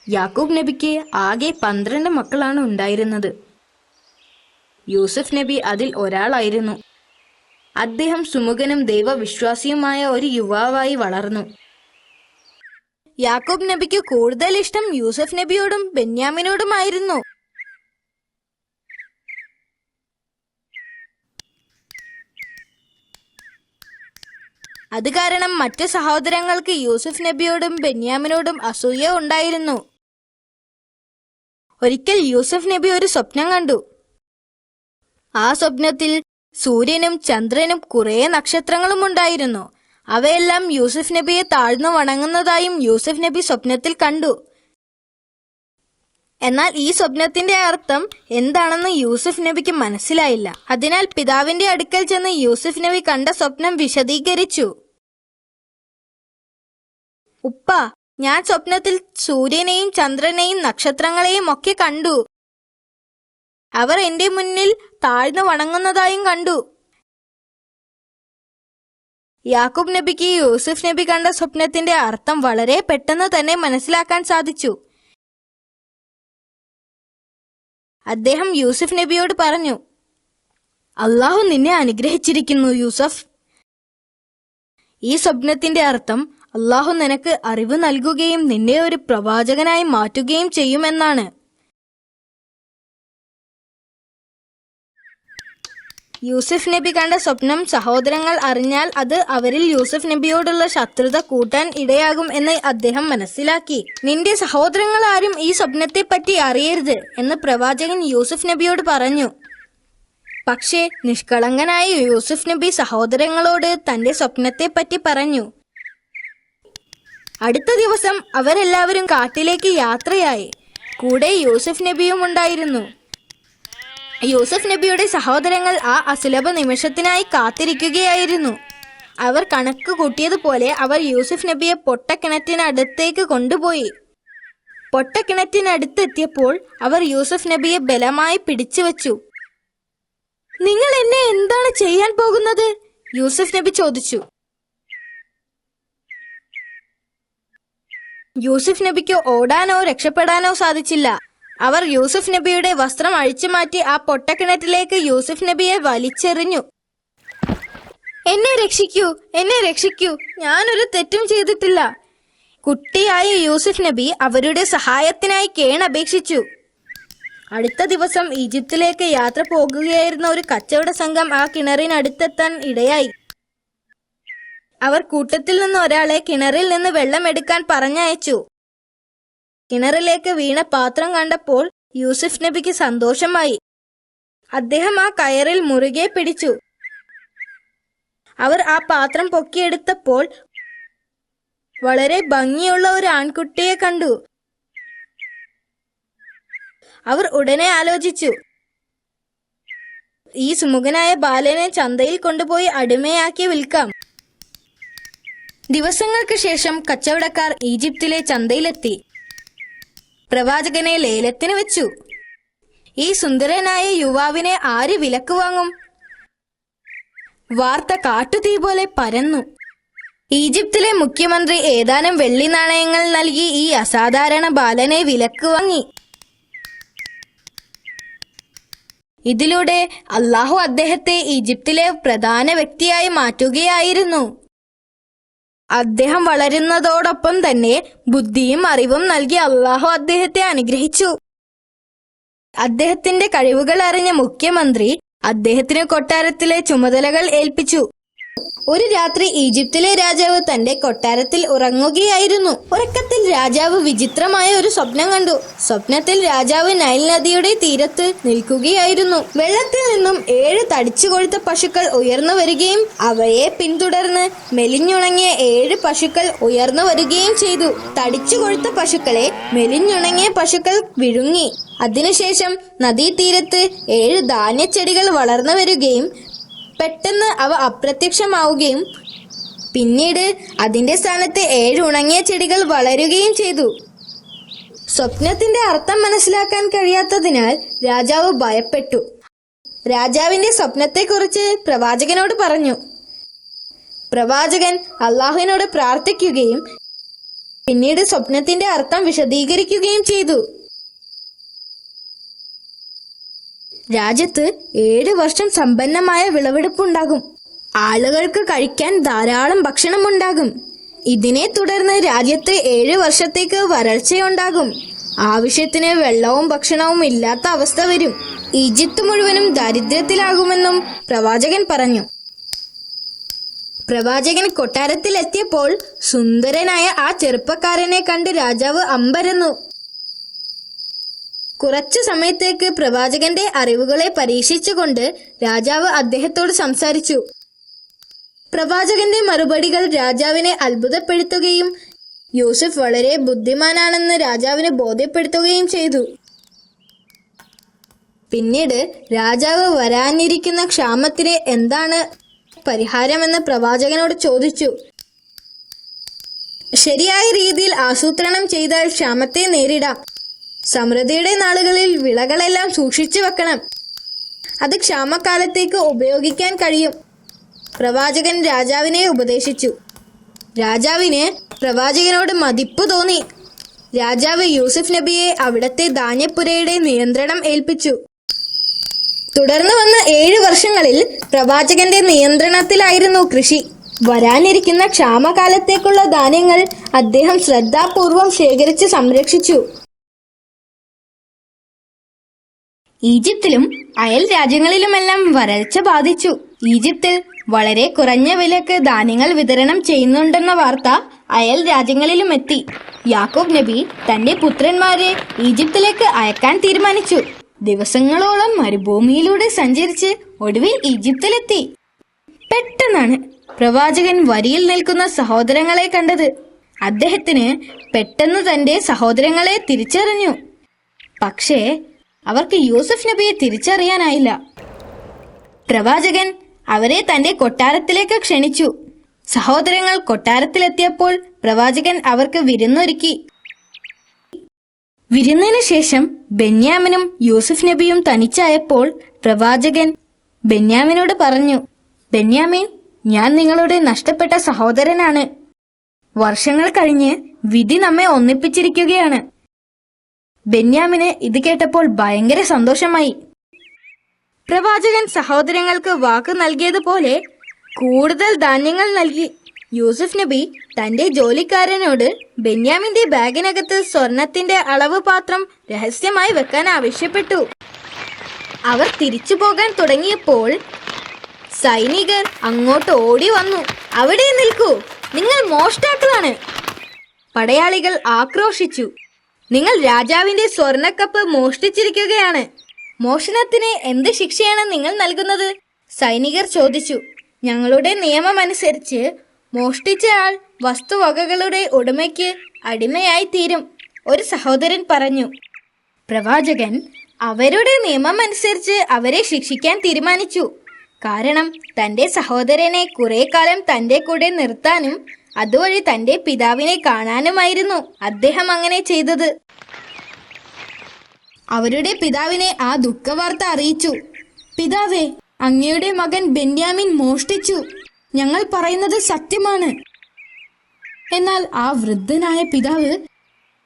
യാക്കൂബ് നബിക്ക് ആകെ 12 മക്കളാണ് ഉണ്ടായിരുന്നത്. യൂസഫ് നബി അതിൽ ഒരാളായിരുന്നു. അദ്ദേഹം സുമുഖനും ദൈവവിശ്വാസിയുമായ ഒരു യുവാവായി വളർന്നു. യാക്കൂബ് നബിക്ക് കൂടുതൽ ഇഷ്ടം യൂസഫ് നബിയോടും ബെന്യാമിനോടുമായിരുന്നു. അത് കാരണം മറ്റു സഹോദരങ്ങൾക്ക് യൂസഫ് നബിയോടും ബെന്യാമിനോടും അസൂയ ഉണ്ടായിരുന്നു. ഒരിക്കൽ യൂസഫ് നബി ഒരു സ്വപ്നം കണ്ടു. ആ സ്വപ്നത്തിൽ സൂര്യനും ചന്ദ്രനും കുറേ നക്ഷത്രങ്ങളും ഉണ്ടായിരുന്നു. അവയെല്ലാം യൂസഫ് നബിയെ താഴ്ന്നു വണങ്ങുന്നതായും യൂസഫ് നബി സ്വപ്നത്തിൽ കണ്ടു. എന്നാൽ ഈ സ്വപ്നത്തിന്റെ അർത്ഥം എന്താണെന്ന് യൂസഫ് നബിക്ക് മനസ്സിലായില്ല. അതിനാൽ പിതാവിന്റെ അടുക്കൽ ചെന്ന് യൂസഫ് നബി കണ്ട സ്വപ്നം വിശദീകരിച്ചു. ഉപ്പ, ഞാൻ സ്വപ്നത്തിൽ സൂര്യനെയും ചന്ദ്രനെയും നക്ഷത്രങ്ങളെയും ഒക്കെ കണ്ടു. അവർ എന്റെ മുന്നിൽ താഴ്ന്നു വണങ്ങുന്നതായും കണ്ടു. യാക്കൂബ് നബിക്ക് യൂസഫ് നബി കണ്ട സ്വപ്നത്തിന്റെ അർത്ഥം വളരെ പെട്ടെന്ന് തന്നെ മനസ്സിലാക്കാൻ സാധിച്ചു. അദ്ദേഹം യൂസഫ് നബിയോട് പറഞ്ഞു, അള്ളാഹു നിന്നെ അനുഗ്രഹിച്ചിരിക്കുന്നു യൂസഫ്. ഈ സ്വപ്നത്തിന്റെ അർത്ഥം അള്ളാഹു നിനക്ക് അറിവ് നൽകുകയും നിന്നെ ഒരു പ്രവാചകനായി മാറ്റുകയും ചെയ്യുമെന്നാണ്. യൂസഫ് നബി കണ്ട സ്വപ്നം സഹോദരങ്ങൾ അറിഞ്ഞാൽ അത് അവരിൽ യൂസഫ് നബിയോടുള്ള ശത്രുത കൂട്ടാൻ ഇടയാകും എന്ന് അദ്ദേഹം മനസ്സിലാക്കി. നിന്റെ സഹോദരങ്ങൾ ആരും ഈ സ്വപ്നത്തെ പറ്റി അറിയരുത് എന്ന് പ്രവാചകൻ യൂസഫ് നബിയോട് പറഞ്ഞു. പക്ഷേ നിഷ്കളങ്കനായ യൂസഫ് നബി സഹോദരങ്ങളോട് തന്റെ സ്വപ്നത്തെ പറ്റി പറഞ്ഞു. അടുത്ത ദിവസം അവരെല്ലാവരും കാട്ടിലേക്ക് യാത്രയായി. കൂടെ യൂസഫ് നബിയും ഉണ്ടായിരുന്നു. യൂസഫ് നബിയുടെ സഹോദരങ്ങൾ ആ അസുലഭ നിമിഷത്തിനായി കാത്തിരിക്കുകയായിരുന്നു. അവർ കണക്ക് കൂട്ടിയതുപോലെ അവർ യൂസഫ് നബിയെ പൊട്ടക്കിണറ്റിനടുത്തേക്ക് കൊണ്ടുപോയി. പൊട്ടക്കിണറ്റിനടുത്തെത്തിയപ്പോൾ അവർ യൂസഫ് നബിയെ ബലമായി പിടിച്ചു വച്ചു. നിങ്ങൾ എന്നെ എന്താണ് ചെയ്യാൻ പോകുന്നത്? യൂസഫ് നബി ചോദിച്ചു. യൂസഫ് നബിക്ക് ഓടാനോ രക്ഷപ്പെടാനോ സാധിച്ചില്ല. അവർ യൂസഫ് നബിയുടെ വസ്ത്രം അഴിച്ചുമാറ്റി ആ പൊട്ടക്കിണറ്റിലേക്ക് യൂസഫ് നബിയെ വലിച്ചെറിഞ്ഞു. എന്നെ രക്ഷിക്കൂ, എന്നെ രക്ഷിക്കൂ, ഞാനൊരു തെറ്റും ചെയ്തിട്ടില്ല. കുട്ടിയായ യൂസഫ് നബി അവരുടെ സഹായത്തിനായി കേണപേക്ഷിച്ചു. അടുത്ത ദിവസം ഈജിപ്തിലേക്ക് യാത്ര പോകുകയായിരുന്ന ഒരു കച്ചവട സംഘം ആ കിണറിനടുത്തെത്താൻ ഇടയായി. അവർ കൂട്ടത്തിൽ നിന്ന് ഒരാളെ കിണറിൽ നിന്ന് വെള്ളമെടുക്കാൻ പറഞ്ഞയച്ചു. കിണറിലേക്ക് വീണ പാത്രം കണ്ടപ്പോൾ യൂസഫ് നബിക്ക് സന്തോഷമായി. അദ്ദേഹം ആ കയറിൽ മുറുകെ പിടിച്ചു. അവർ ആ പാത്രം പൊക്കിയെടുത്തപ്പോൾ വളരെ ഭംഗിയുള്ള ഒരു ആൺകുട്ടിയെ കണ്ടു. അവർ ഉടനെ ആലോചിച്ചു, ഈ സുമുഖനായ ബാലനെ ചന്തയിൽ കൊണ്ടുപോയി അടിമയാക്കി വിൽക്കാം. ദിവസങ്ങൾക്ക് ശേഷം കച്ചവടക്കാർ ഈജിപ്തിലെ ചന്തയിലെത്തി. പ്രവാചകനെ ലേലത്തിന് വെച്ചു. ഈ സുന്ദരനായ യുവാവിനെ ആര് വിലക്ക് വാങ്ങും? വാർത്ത കാട്ടുതീ പോലെ പരന്നു. ഈജിപ്തിലെ മുഖ്യമന്ത്രി ഏതാനും വെള്ളി നാണയങ്ങൾ നൽകി ഈ അസാധാരണ ബാലനെ വിലക്ക് വാങ്ങി. ഇതിലൂടെ അള്ളാഹു അദ്ദേഹത്തെ ഈജിപ്തിലെ പ്രധാന വ്യക്തിയായി മാറ്റുകയായിരുന്നു. അദ്ദേഹം വളരുന്നതോടൊപ്പം തന്നെ ബുദ്ധിയും അറിവും നൽകി അള്ളാഹു അദ്ദേഹത്തെ അനുഗ്രഹിച്ചു. അദ്ദേഹത്തിന്റെ കഴിവുകൾ അറിഞ്ഞ മുഖ്യമന്ത്രി അദ്ദേഹത്തിന് കൊട്ടാരത്തിലെ ചുമതലകൾ ഏൽപ്പിച്ചു. ഒരു രാത്രി ഈജിപ്തിലെ രാജാവ് തന്റെ കൊട്ടാരത്തിൽ ഉറങ്ങുകയായിരുന്നു. ഉറക്കത്തിൽ രാജാവ് വിചിത്രമായ ഒരു സ്വപ്നം കണ്ടു. സ്വപ്നത്തിൽ രാജാവ് നൈൽ നദിയുടെ തീരത്ത് നിൽക്കുകയായിരുന്നു. വെള്ളത്തിൽ നിന്നും 7 തടിച്ചു കൊഴുത്ത പശുക്കൾ ഉയർന്നു വരികയും അവയെ പിന്തുടർന്ന് മെലിഞ്ഞുണങ്ങിയ 7 പശുക്കൾ ഉയർന്നു വരികയും ചെയ്തു. തടിച്ചു കൊഴുത്ത പശുക്കളെ മെലിഞ്ഞുണങ്ങിയ പശുക്കൾ വിഴുങ്ങി. അതിനുശേഷം നദീതീരത്ത് 7 ധാന്യച്ചെടികൾ വളർന്നു വരികയും പെട്ടെന്ന് അവ അപ്രത്യക്ഷമാവുകയും പിന്നീട് അതിന്റെ സ്ഥാനത്ത് 7 ഉണങ്ങിയ ചെടികൾ വളരുകയും ചെയ്തു. സ്വപ്നത്തിന്റെ അർത്ഥം മനസ്സിലാക്കാൻ കഴിയാത്തതിനാൽ രാജാവ് ഭയപ്പെട്ടു. രാജാവിന്റെ സ്വപ്നത്തെക്കുറിച്ച് പ്രവാചകനോട് പറഞ്ഞു. പ്രവാചകൻ അള്ളാഹുവിനോട് പ്രാർത്ഥിക്കുകയും പിന്നീട് സ്വപ്നത്തിന്റെ അർത്ഥം വിശദീകരിക്കുകയും ചെയ്തു. രാജ്യത്ത് 7 വർഷം സമ്പന്നമായ വിളവെടുപ്പുണ്ടാകും. ആളുകൾക്ക് കഴിക്കാൻ ധാരാളം ഭക്ഷണമുണ്ടാകും. ഇതിനെ തുടർന്ന് രാജ്യത്ത് 7 വർഷത്തേക്ക് വരൾച്ചയുണ്ടാകും. ആവശ്യത്തിന് വെള്ളവും ഭക്ഷണവും ഇല്ലാത്ത അവസ്ഥ വരും. ഈജിപ്ത് മുഴുവനും ദാരിദ്ര്യത്തിലാകുമെന്നും പ്രവാചകൻ പറഞ്ഞു. പ്രവാചകൻ കൊട്ടാരത്തിലെത്തിയപ്പോൾ സുന്ദരനായ ആ ചെറുപ്പക്കാരനെ കണ്ട് രാജാവ് അമ്പരന്നു. കുറച്ചു സമയത്തേക്ക് പ്രവാചകന്റെ അറിവുകളെ പരീക്ഷിച്ചുകൊണ്ട് രാജാവ് അദ്ദേഹത്തോട് സംസാരിച്ചു. പ്രവാചകന്റെ മറുപടികൾ രാജാവിനെ അത്ഭുതപ്പെടുത്തുകയും യൂസഫ് വളരെ ബുദ്ധിമാനാണെന്ന് രാജാവിനെ ബോധ്യപ്പെടുത്തുകയും ചെയ്തു. പിന്നീട് രാജാവ് വരാനിരിക്കുന്ന ക്ഷാമത്തിന് എന്താണ് പരിഹാരമെന്ന് പ്രവാചകനോട് ചോദിച്ചു. ശരിയായ രീതിയിൽ ആസൂത്രണം ചെയ്താൽ ക്ഷാമത്തെ നേരിടാം. സമൃദ്ധിയുടെ നാളുകളിൽ വിളകളെല്ലാം സൂക്ഷിച്ചു വെക്കണം. അത് ക്ഷാമകാലത്തേക്ക് ഉപയോഗിക്കാൻ കഴിയും. പ്രവാചകൻ രാജാവിനെ ഉപദേശിച്ചു. രാജാവിന് പ്രവാചകനോട് മതിപ്പ് തോന്നി. രാജാവ് യൂസഫ് നബിയെ അവിടത്തെ ധാന്യപ്പുരയുടെ നിയന്ത്രണം ഏൽപ്പിച്ചു. തുടർന്ന് വന്ന 7 വർഷങ്ങളിൽ പ്രവാചകന്റെ നിയന്ത്രണത്തിലായിരുന്നു കൃഷി. വരാനിരിക്കുന്ന ക്ഷാമകാലത്തേക്കുള്ള ധാന്യങ്ങൾ അദ്ദേഹം ശ്രദ്ധാപൂർവം ശേഖരിച്ച് സംരക്ഷിച്ചു. ഈജിപ്തിലും അയൽ രാജ്യങ്ങളിലുമെല്ലാം വരൾച്ച ബാധിച്ചു. ഈജിപ്തിൽ വളരെ കുറഞ്ഞ വിലക്ക് ധാന്യങ്ങൾ വിതരണം ചെയ്യുന്നുണ്ടെന്ന വാർത്ത അയൽ രാജ്യങ്ങളിലും എത്തി. യാക്കൂബ് നബി തന്റെ പുത്രന്മാരെ ഈജിപ്തിലേക്ക് അയക്കാൻ തീരുമാനിച്ചു. ദിവസങ്ങളോളം മരുഭൂമിയിലൂടെ സഞ്ചരിച്ച് ഒടുവിൽ ഈജിപ്തിലെത്തി. പെട്ടെന്നാണ് പ്രവാചകൻ വരിയിൽ നിൽക്കുന്ന സഹോദരങ്ങളെ കണ്ടത്. അദ്ദേഹത്തിന് പെട്ടെന്ന് തന്റെ സഹോദരങ്ങളെ തിരിച്ചറിഞ്ഞു. പക്ഷേ അവർക്ക് യൂസഫ് നബിയെ തിരിച്ചറിയാനായില്ല. പ്രവാചകൻ അവരെ തന്റെ കൊട്ടാരത്തിലേക്ക് ക്ഷണിച്ചു. സഹോദരങ്ങൾ കൊട്ടാരത്തിലെത്തിയപ്പോൾ പ്രവാചകൻ അവർക്ക് വിരുന്നൊരുക്കി. വിരുന്നിന് ശേഷം ബെന്യാമിനും യൂസഫ് നബിയും തനിച്ചായപ്പോൾ പ്രവാചകൻ ബെന്യാമിനോട് പറഞ്ഞു, ബെന്യാമിൻ, ഞാൻ നിങ്ങളുടെ നഷ്ടപ്പെട്ട സഹോദരനാണ്. വർഷങ്ങൾ കഴിഞ്ഞ് വിധി നമ്മെ ഒന്നിപ്പിച്ചിരിക്കുകയാണ്. ബെന്യാമിന് ഇത് കേട്ടപ്പോൾ ഭയങ്കര സന്തോഷമായി. പ്രവാചകൻ സഹോദരങ്ങൾക്ക് വാക്ക് നൽകിയതുപോലെ കൂടുതൽ ധാന്യങ്ങൾ നൽകി. യൂസഫ് നബി തന്റെ ജോലിക്കാരനോട് ബെന്യാമിന്റെ ബാഗിനകത്ത് സ്വർണത്തിന്റെ അളവ് പാത്രം രഹസ്യമായി വെക്കാൻ ആവശ്യപ്പെട്ടു. അവർ തിരിച്ചു പോകാൻ തുടങ്ങിയപ്പോൾ സൈനികർ അങ്ങോട്ട് ഓടി വന്നു. അവിടെ നിൽക്കൂ, നിങ്ങൾ മോഷ്ടാക്കളാണ്. പടയാളികൾ ആക്രോശിച്ചു. നിങ്ങൾ രാജാവിന്റെ സ്വർണക്കപ്പ് മോഷ്ടിച്ചിരിക്കുകയാണ്. മോഷണത്തിന് എന്ത് ശിക്ഷയാണ് നിങ്ങൾ നൽകുന്നത്? സൈനികർ ചോദിച്ചു. ഞങ്ങളുടെ നിയമമനുസരിച്ച് മോഷ്ടിച്ച ആൾ വസ്തുവകകളുടെ ഉടമയ്ക്ക് അടിമയായി തീരും, ഒരു സഹോദരൻ പറഞ്ഞു. പ്രവാചകൻ അവരുടെ നിയമമനുസരിച്ച് അവരെ ശിക്ഷിക്കാൻ തീരുമാനിച്ചു. കാരണം തന്റെ സഹോദരനെ കുറെ കാലം തന്റെ കൂടെ നിർത്താനും അതുവഴി തന്റെ പിതാവിനെ കാണാനുമായിരുന്നു അദ്ദേഹം അങ്ങനെ ചെയ്തത്. അവരുടെ പിതാവിനെ ആ ദുഃഖവാർത്ത അറിയിച്ചു. പിതാവേ, അങ്ങയുടെ മകൻ ബെന്യാമിൻ മോഷ്ടിച്ചു. ഞങ്ങൾ പറയുന്നത് സത്യമാണ്. എന്നാൽ ആ വൃദ്ധനായ പിതാവ്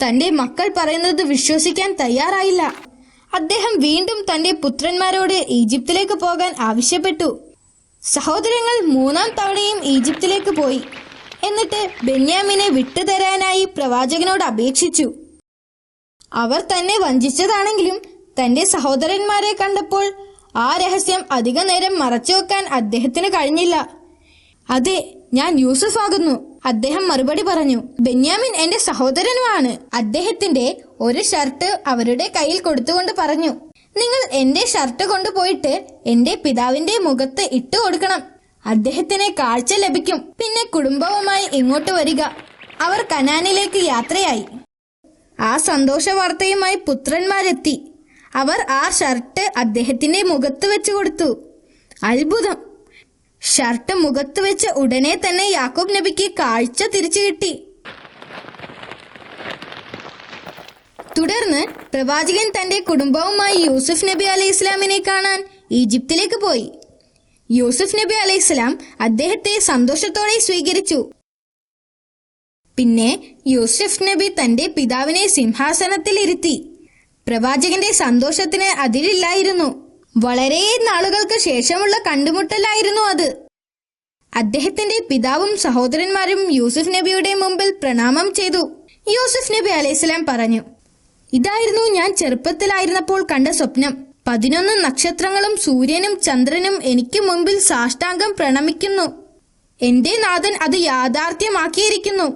തന്റെ മക്കൾ പറയുന്നത് വിശ്വസിക്കാൻ തയ്യാറായില്ല. അദ്ദേഹം വീണ്ടും തന്റെ പുത്രന്മാരോട് ഈജിപ്തിലേക്ക് പോകാൻ ആവശ്യപ്പെട്ടു. സഹോദരങ്ങൾ 3-ാം തവണയും ഈജിപ്തിലേക്ക് പോയി. എന്നിട്ട് ബെന്യാമിനെ വിട്ടുതരാനായി പ്രവാചകനോട് അപേക്ഷിച്ചു. അവർ തന്നെ വഞ്ചിച്ചതാണെങ്കിലും തന്റെ സഹോദരന്മാരെ കണ്ടപ്പോൾ ആ രഹസ്യം അധിക നേരം മറച്ചു വെക്കാൻ അദ്ദേഹത്തിന് കഴിഞ്ഞില്ല. അതെ, ഞാൻ യൂസഫ് ആകുന്നു, അദ്ദേഹം മറുപടി പറഞ്ഞു. ബെന്യാമിൻ എന്റെ സഹോദരനുമാണ്. അദ്ദേഹത്തിന്റെ ഒരു ഷർട്ട് അവരുടെ കയ്യിൽ കൊടുത്തുകൊണ്ട് പറഞ്ഞു, നിങ്ങൾ എന്റെ ഷർട്ട് കൊണ്ടുപോയിട്ട് എന്റെ പിതാവിന്റെ മുഖത്ത് ഇട്ടു കൊടുക്കണം. അദ്ദേഹത്തിന് കാഴ്ച ലഭിക്കും. പിന്നെ കുടുംബവുമായി ഇങ്ങോട്ട് വരിക. അവർ കനാനിലേക്ക് യാത്രയായി. ആ സന്തോഷ വാർത്തയുമായി പുത്രന്മാരെത്തി. അവർ ആ ഷർട്ട് അദ്ദേഹത്തിന്റെ മുഖത്ത് വെച്ച് കൊടുത്തു. അത്ഭുതം! ഷർട്ട് മുഖത്ത് വെച്ച് ഉടനെ തന്നെ യാക്കൂബ് നബിക്ക് കാഴ്ച തിരിച്ചു കിട്ടി. തുടർന്ന് പ്രവാചകൻ തന്റെ കുടുംബവുമായി യൂസഫ് നബി അലൈഹി ഇസ്ലാമിനെ കാണാൻ ഈജിപ്തിലേക്ക് പോയി. യൂസഫ് നബി അലൈഹി ഇസ്ലാം അദ്ദേഹത്തെ സന്തോഷത്തോടെ സ്വീകരിച്ചു. പിന്നെ യൂസഫ് നബി തന്റെ പിതാവിനെ സിംഹാസനത്തിൽ ഇരുത്തി. പ്രവാചകന്റെ സന്തോഷത്തിന് അതിരില്ലായിരുന്നു. വളരെ നാളുകൾക്ക് ശേഷമുള്ള കണ്ടുമുട്ടലായിരുന്നു അത്. അദ്ദേഹത്തിന്റെ പിതാവും സഹോദരന്മാരും യൂസുഫ് നബിയുടെ മുമ്പിൽ പ്രണാമം ചെയ്തു. യൂസുഫ് നബി അലൈഹിസ്സലാം പറഞ്ഞു, ഇതായിരുന്നു ഞാൻ ചെറുപ്പത്തിലായിരുന്നപ്പോൾ കണ്ട സ്വപ്നം. 11 നക്ഷത്രങ്ങളും സൂര്യനും ചന്ദ്രനും എനിക്ക് മുമ്പിൽ സാഷ്ടാംഗം പ്രണമിക്കുന്നു. എന്റെ നാഥൻ അത് യാഥാർത്ഥ്യമാക്കിയിരിക്കുന്നു.